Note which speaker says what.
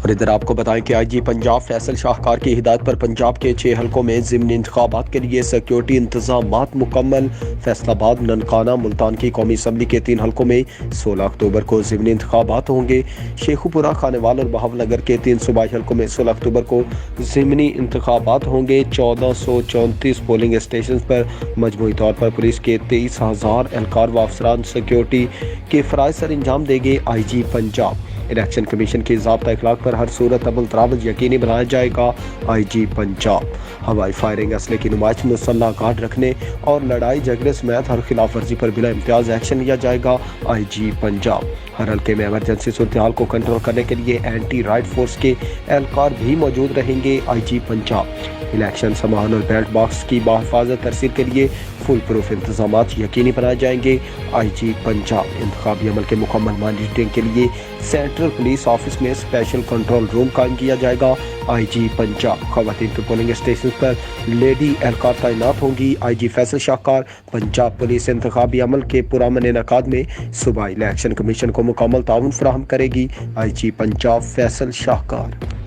Speaker 1: اور ادھر آپ کو بتائیں کہ آئی جی پنجاب فیصل شاہکار کی ہدایت پر پنجاب کے 6 حلقوں میں ضمنی انتخابات کے لیے سیکیورٹی انتظامات مکمل۔ فیصل آباد، ننکانہ، ملتان کی قومی اسمبلی کے 3 حلقوں میں 16 اکتوبر کو ضمنی انتخابات ہوں گے۔ شیخو پورہ، خانوال اور بہاول نگر کے 3 صوبائی حلقوں میں 16 اکتوبر کو ضمنی انتخابات ہوں گے۔ 1434 پولنگ اسٹیشنز پر مجموعی طور پر پولیس کے 23,000 اہلکار و افسران سیکیورٹی کے فرائض سر انجام دیں گے۔ آئی جی پنجاب الیکشن کمیشن کی ضابطہ اخلاق پر ہر صورت عمل درآمد یقینی بنایا جائے گا۔ آئی جی پنجاب ہوائی فائرنگ، اسلحے کی نمائش، مسلح گارڈ رکھنے اور لڑائی جھگڑے سمیت ہر خلاف ورزی پر بلا امتیاز ایکشن لیا جائے گا۔ آئی جی پنجاب ہر حلقے میں ایمرجنسی صورتحال کو کنٹرول کرنے کے لیے اینٹی رائٹ فورس کے اہلکار بھی موجود رہیں گے۔ آئی جی پنجاب الیکشن سامان اور بیلٹ باکس کی باحفاظت ترسیل کے لیے فل پروف انتظامات یقینی بنائے جائیں گے۔ آئی جی پنجاب انتخابی عمل کے مکمل مانیٹرنگ کے لیے سینٹرل پولیس آفس میں اسپیشل کنٹرول روم قائم کیا جائے گا۔ آئی جی پنجاب خواتین کے پولنگ اسٹیشن پر لیڈی اہلکار تعینات ہوں گی۔ آئی جی فیصل شاہکار پنجاب پولیس انتخابی عمل کے پرامن انعقاد میں صوبائی الیکشن کمیشن کو مکمل تعاون فراہم کرے گی۔ آئی جی پنجاب فیصل شاہکار۔